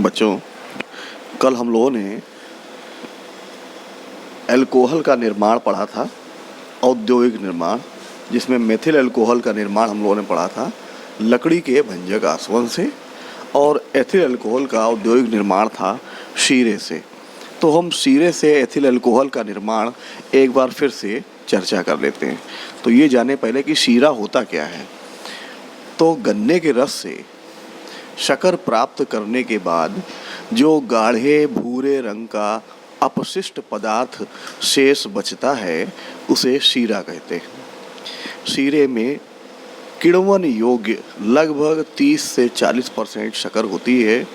बच्चों, कल हम लोगों ने अल्कोहल का निर्माण पढ़ा था, औद्योगिक निर्माण, जिसमें मेथिल अल्कोहल का निर्माण हम लोगों ने पढ़ा था लकड़ी के भंजक आसवन से, और एथिल अल्कोहल का औद्योगिक निर्माण था शीरे से। तो हम शीरे से एथिल अल्कोहल का निर्माण एक बार फिर से चर्चा कर लेते हैं। तो ये जाने पहले कि शीरा होता क्या है। तो गन्ने के रस से शक्कर प्राप्त करने के बाद जो गाढ़े भूरे रंग का अपशिष्ट पदार्थ शेष बचता है उसे शीरा कहते हैं। शीरे में किण्वन योग्य लगभग 30 से 40% शक्कर होती है।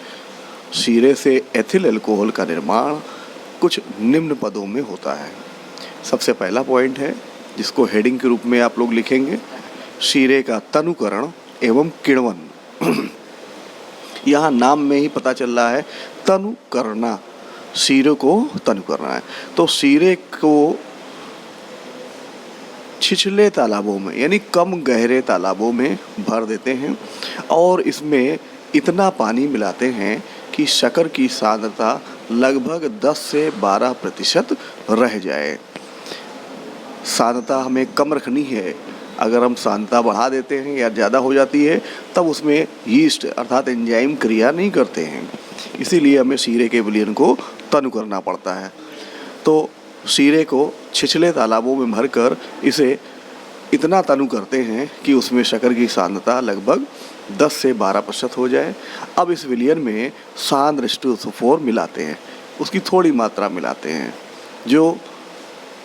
शीरे से एथिल अल्कोहल का निर्माण कुछ निम्न पदों में होता है। सबसे पहला पॉइंट है, जिसको हेडिंग के रूप में आप लोग लिखेंगे, शीरे का तनुकरण एवं किण्वन। यहाँ नाम में ही पता चल रहा है तनु करना, शीरे को तनु करना है। तो शीरे को छिछले तालाबों में यानी कम गहरे तालाबों में भर देते हैं और इसमें इतना पानी मिलाते हैं कि शक्कर की सांद्रता लगभग 10 से 12% रह जाए। सांद्रता हमें कम रखनी है। अगर हम सांद्रता बढ़ा देते हैं या ज़्यादा हो जाती है तब उसमें यीस्ट अर्थात एंजाइम क्रिया नहीं करते हैं, इसीलिए हमें शीरे के विलयन को तनु करना पड़ता है। तो शीरे को छिछले तालाबों में भरकर इसे इतना तनु करते हैं कि उसमें शक्कर की सांद्रता लगभग 10 से 12% हो जाए। अब इस विलयन में सांद्र H2SO4 मिलाते हैं, उसकी थोड़ी मात्रा मिलाते हैं, जो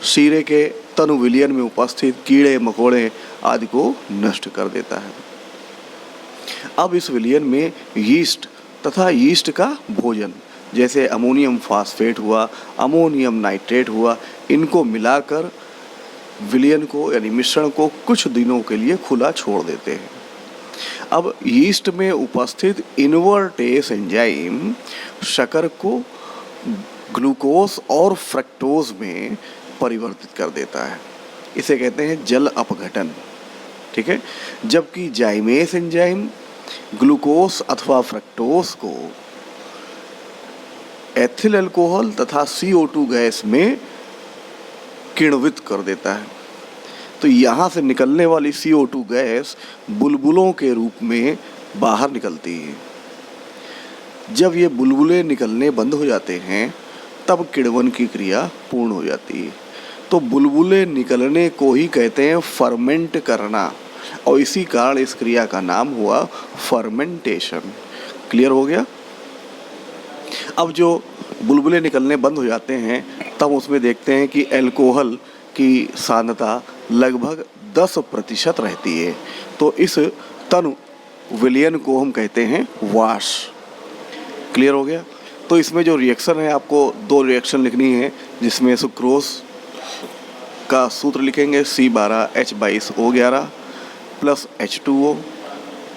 शीरे के तनु विलयन में उपस्थित कीड़े मकोड़े आदि को नष्ट कर देता है। अब इस विलयन में यीस्ट तथा यीस्ट का भोजन जैसे अमोनियम फास्फेट हुआ, अमोनियम नाइट्रेट हुआ, इनको मिलाकर विलयन को यानी मिश्रण को कुछ दिनों के लिए खुला छोड़ देते हैं। अब यीस्ट में उपस्थित इन्वर्टेस एंजाइम शक्कर को ग्लूकोज और फ्रक्टोज में परिवर्तित कर देता है। इसे कहते हैं जल अपघटन, ठीक है। जबकि जाइमेस एंजाइम ग्लूकोज अथवा फ्रक्टोज को एथिल अल्कोहल तथा CO2 गैस में किण्वित कर देता है। तो यहाँ से निकलने वाली CO2 गैस बुलबुलों के रूप में बाहर निकलती है। जब ये बुलबुले निकलने बंद हो जाते हैं तब किण्वन की क्रिया पूर्ण हो जाती है। तो बुलबुले निकलने को ही कहते हैं फर्मेंट करना, और इसी कारण इस क्रिया का नाम हुआ फर्मेंटेशन। क्लियर हो गया। अब जो बुलबुले निकलने बंद हो जाते हैं तब उसमें देखते हैं कि अल्कोहल की सांद्रता लगभग 10% रहती है। तो इस तनु विलयन को हम कहते हैं वाश। क्लियर हो गया। तो इसमें जो रिएक्शन है, आपको 2 रिएक्शन लिखनी है, जिसमें सुक्रोज का सूत्र लिखेंगे C12H22O11 प्लस H2O,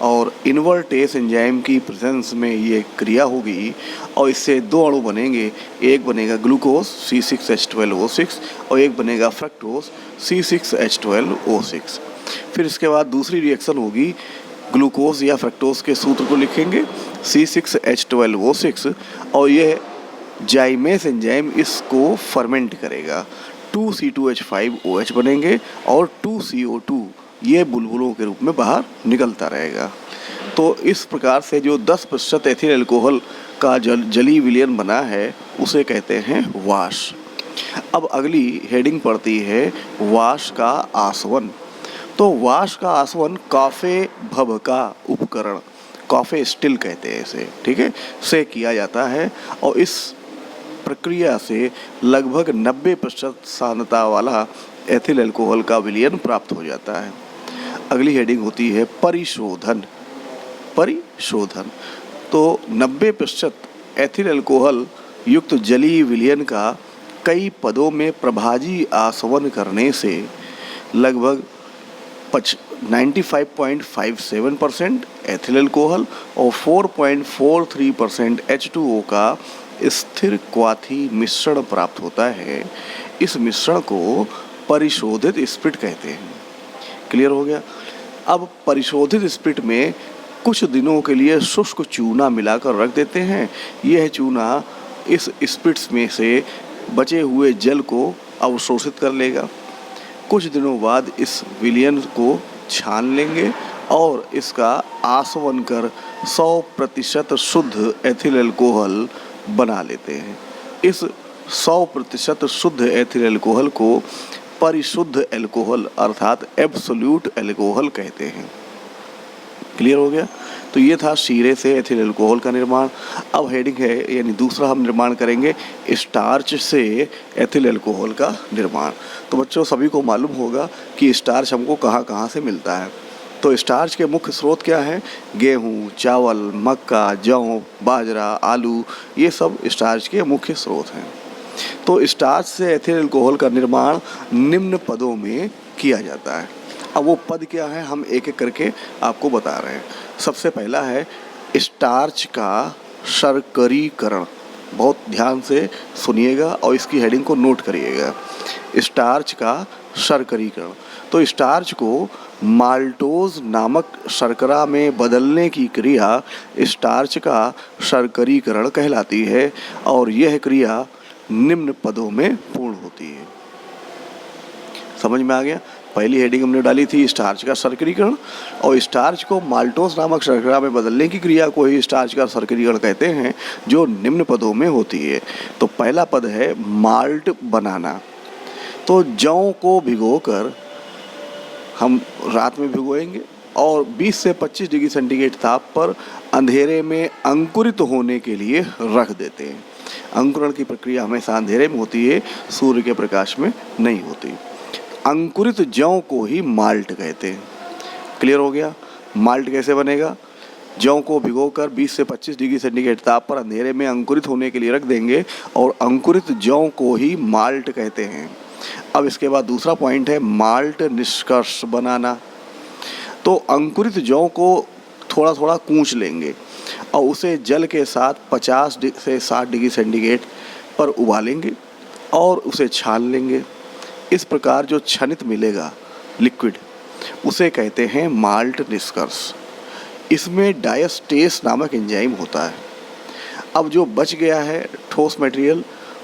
और इन्वर्टेस एंजाइम की प्रेजेंस में ये क्रिया होगी और इससे 2 अणु बनेंगे। एक बनेगा ग्लूकोज C6H12O6 और एक बनेगा फ्रक्टोज C6H12O6। फिर इसके बाद दूसरी रिएक्शन होगी, ग्लूकोज या फ्रक्टोज के सूत्र को लिखेंगे C6H12O6 और ये जाइमेस एंजाइम इसको फर्मेंट करेगा। 2C2H5OH बनेंगे और 2CO2 ये बुलबुलों के रूप में बाहर निकलता रहेगा। तो इस प्रकार से जो 10% एथिल अल्कोहल का जली विलयन बना है उसे कहते हैं वाश। अब अगली हेडिंग पड़ती है वाश का आसवन। तो वाश का आसवन कॉफे भव का उपकरण, कॉफे स्टिल कहते हैं इसे, ठीक है, से किया जाता है और इस प्रक्रिया से लगभग 90% सांद्रता वाला एथिल अल्कोहल का विलयन प्राप्त हो जाता है। अगली हेडिंग होती है परिशोधन। परिशोधन तो 90% एथिल अल्कोहल युक्त जलीय विलयन का कई पदों में प्रभाजी आसवन करने से लगभग 95.57% एथिल अल्कोहल और 4.43% H2O का स्थिर क्वाथी मिश्रण प्राप्त होता है। इस मिश्रण को परिशोधित स्पिरिट कहते हैं। क्लियर हो गया। अब परिशोधित स्पिरिट में कुछ दिनों के लिए शुष्क चूना मिलाकर रख देते हैं। यह चूना इस स्पिरिट्स में से बचे हुए जल को अवशोषित कर लेगा। कुछ दिनों बाद इस विलयन को छान लेंगे और इसका आसवन कर 100% शुद्ध एथिल अल्कोहल बना लेते हैं। इस 100% शुद्ध एथिल अल्कोहल को परिशुद्ध अल्कोहल अर्थात एब्सोल्यूट अल्कोहल कहते हैं। क्लियर हो गया? तो ये था शीरे से एथिल अल्कोहल का निर्माण। अब हेडिंग है, यानी दूसरा हम निर्माण करेंगे स्टार्च से एथिल अल्कोहल का निर्माण। तो बच्चों सभी को मालूम होगा कि स्टार्च हमको कहाँ कहाँ से मिलता है। तो स्टार्च के मुख्य स्रोत क्या हैं? गेहूँ, चावल, मक्का, जौ, बाजरा, आलू, ये सब स्टार्च के मुख्य स्रोत हैं। तो स्टार्च से एथिल अल्कोहल का निर्माण निम्न पदों में किया जाता है। अब वो पद क्या है हम एक एक करके आपको बता रहे हैं। सबसे पहला है स्टार्च का शर्करीकरण। बहुत ध्यान से सुनिएगा और इसकी हेडिंग को नोट करिएगा। स्टार्च का शर्करीकरण। तो स्टार्च को माल्टोज नामक शर्करा में बदलने की क्रिया स्टार्च का शर्करीकरण कहलाती है और यह क्रिया निम्न पदों में पूर्ण होती है। समझ में आ गया? पहली हेडिंग हमने डाली थी स्टार्च का शर्करीकरण, और स्टार्च को माल्टोज नामक शर्करा में बदलने की क्रिया को ही स्टार्च का शर्करीकरण कहते हैं, जो निम्न पदों में होती है। तो पहला पद है माल्ट बनाना। तो जौ को भिगोकर हम रात में भिगोएंगे और 20 से 25 डिग्री सेंटीग्रेड ताप पर अंधेरे में अंकुरित होने के लिए रख देते हैं। अंकुरण की प्रक्रिया हमेशा अंधेरे में होती है, सूर्य के प्रकाश में नहीं होती। अंकुरित जौ को ही माल्ट कहते हैं। क्लियर हो गया? माल्ट कैसे बनेगा? जौ को भिगोकर 20 से 25 डिग्री सेंटीग्रेड ताप पर अंधेरे में अंकुरित होने के लिए रख देंगे और अंकुरित जौ को ही माल्ट कहते हैं। अब इसके बाद दूसरा पॉइंट है माल्ट निष्कर्ष बनाना। तो अंकुरित जौ को थोड़ा थोड़ा कूच लेंगे और उसे जल के साथ 50 से 60 डिग्री सेंटीग्रेड पर उबालेंगे और उसे छान लेंगे। इस प्रकार जो छनित मिलेगा लिक्विड उसे कहते हैं माल्ट निष्कर्ष। इसमें डायस्टेस नामक एंजाइम होता है। अब जो बच गया है ठोस मटेरियल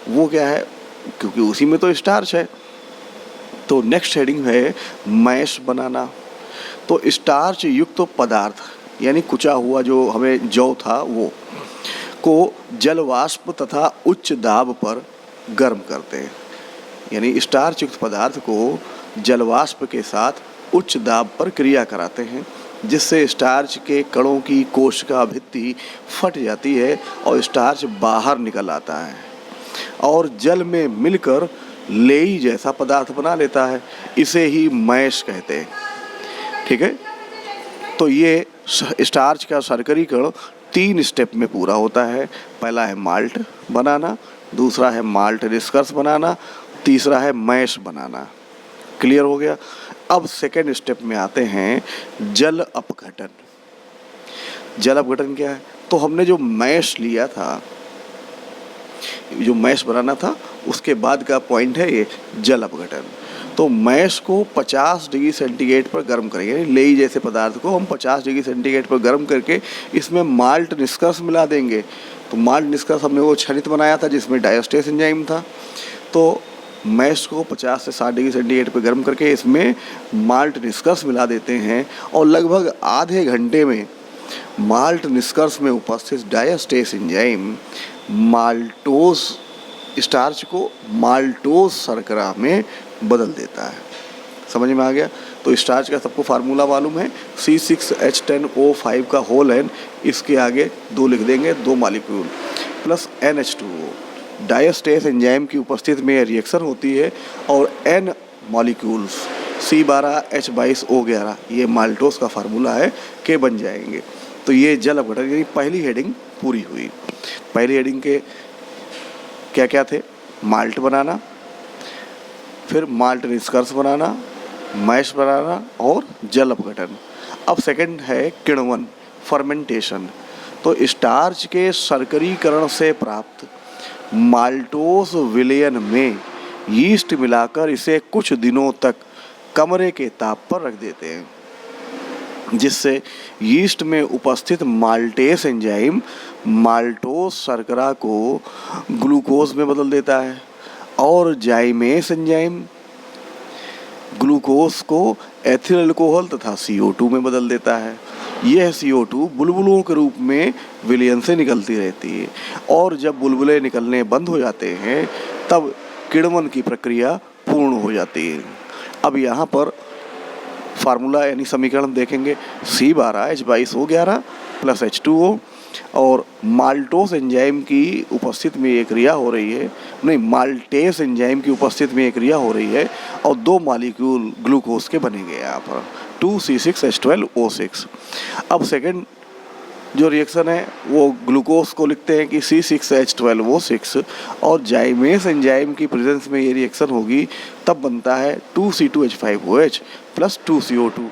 वो क्या है? क्योंकि उसी में तो स्टार्च है। तो नेक्स्ट हेडिंग है मैश बनाना। तो स्टार्च युक्त पदार्थ यानी कुचा हुआ जो हमें जौ था वो को जलवाष्प तथा उच्च दाब पर गर्म करते हैं। यानी स्टार्च युक्त पदार्थ को जलवाष्प के साथ उच्च दाब पर क्रिया कराते हैं, जिससे स्टार्च के कणों की कोशिका भित्ति फट जाती है और स्टार्च बाहर निकल आता है और जल में मिलकर लेई जैसा पदार्थ बना लेता है। इसे ही मैश कहते हैं। ठीक है? तो ये स्टार्च का शर्करीकरण 3 स्टेप में पूरा होता है। पहला है माल्ट बनाना, दूसरा है माल्ट निष्कर्ष बनाना, तीसरा है मैश बनाना। क्लियर हो गया? अब सेकेंड स्टेप में आते हैं जल अपघटन। जल अपघटन क्या है? तो हमने जो मैश लिया था, जो मैश बनाना था, उसके बाद का पॉइंट है ये जल अपघटन। तो मैश को 50 डिग्री सेंटीग्रेड पर गर्म करेंगे, यानी लेई जैसे पदार्थ को हम 50 डिग्री सेंटीग्रेड पर गर्म करके इसमें माल्ट निष्कर्ष मिला देंगे। तो माल्ट निष्कर्ष हमने वो छनित बनाया था जिसमें डायस्टेस एंजाइम था। तो मैश को 50 से 60 डिग्री सेंटीग्रेड पर गर्म करके इसमें माल्ट निष्कर्ष मिला देते हैं और लगभग आधे घंटे में माल्ट निष्कर्ष में उपस्थित डायस्टेस एंजाइम माल्टोज स्टार्च को माल्टोज शर्करा में बदल देता है। समझ में आ गया? तो स्टार्च का सबको फार्मूला मालूम है, C6H10O5 का होल N, इसके आगे 2 लिख देंगे, 2 molecule plus NH2O। Diastase enzyme की उपस्थिति में रिएक्शन होती है और N मॉलिक्यूल्स C12H22O11 ये माल्टोज का फार्मूला है के बन जाएंगे। तो ये जल अपघटन यानी पहली हेडिंग पूरी हुई। पहली हेडिंग के क्या क्या थे? माल्ट बनाना, फिर माल्ट निष्कर्ष बनाना, मैश बनाना और जल अपघटन। अब सेकंड है किण्वन, फर्मेंटेशन। तो स्टार्च के शर्करीकरण से प्राप्त माल्टोज विलयन में यीस्ट मिलाकर इसे कुछ दिनों तक कमरे के ताप पर रख देते हैं। जिससे यीस्ट में उपस्थित माल्टेस एंजाइम माल्टोस शर्करा को ग्लूकोज में बदल देता है और जाइमेस एंजाइम ग्लूकोज को एथिल अल्कोहल तथा CO2 में बदल देता है। यह CO2 बुलबुलों के रूप में विलयन से निकलती रहती है और जब बुलबुले निकलने बंद हो जाते हैं तब किण्वन की प्रक्रिया पूर्ण हो जाती है। अब यहाँ पर फार्मूला यानी समीकरण देखेंगे C12H22O11 प्लस H2O और माल्टोस एंजाइम की उपस्थिति में ये क्रिया हो रही है, नहीं माल्टेस एंजाइम की उपस्थिति में ये क्रिया हो रही है और 2 मॉलिक्यूल ग्लूकोज के बनेंगे यहाँ पर 2C6H12O6। अब सेकंड जो रिएक्शन है वो ग्लूकोज को लिखते हैं कि C6H12O6 और जाइमेस एंजाइम की प्रेजेंस में ये रिएक्शन होगी तब बनता है 2C2H5OH प्लस 2CO2।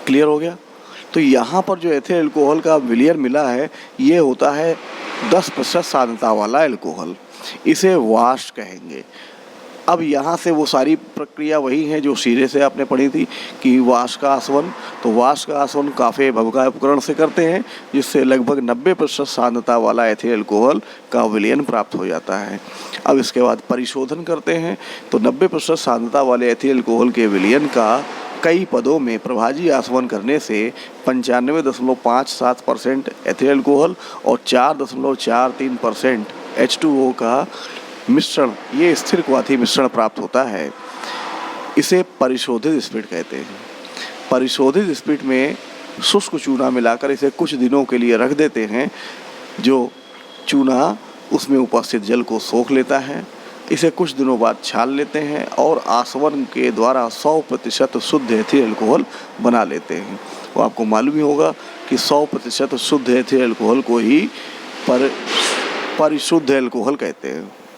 क्लियर हो गया। तो यहाँ पर जो एथिल अल्कोहल का विलयन मिला है ये होता है 10% सांद्रता वाला अल्कोहल, इसे वाश कहेंगे। अब यहाँ से वो सारी प्रक्रिया वही है जो सीधे से आपने पढ़ी थी कि वाश का आसवन, तो वाश का आसवन काफे भभका उपकरण से करते हैं जिससे लगभग 90% सांद्रता वाला एथिल अल्कोहल का विलयन प्राप्त हो जाता है। अब इसके बाद परिशोधन करते हैं तो 90% सांद्रता वाले एथिल अल्कोहल के विलयन का कई पदों में प्रभाजी आसवन करने से 95.57% एथिल अल्कोहल और 4.43% H2O का मिश्रण, ये स्थिर क्वाथी मिश्रण प्राप्त होता है। इसे परिशोधित स्पिरिट कहते हैं। परिशोधित स्पिरिट में शुष्क चूना मिलाकर इसे कुछ दिनों के लिए रख देते हैं, जो चूना उसमें उपस्थित जल को सोख लेता है। इसे कुछ दिनों बाद छान लेते हैं और आसवन के द्वारा 100% शुद्ध एथिल अल्कोहल बना लेते हैं। वो आपको मालूम ही होगा कि 100% शुद्ध एथिल अल्कोहल को ही परिशुद्ध अल्कोहल कहते हैं।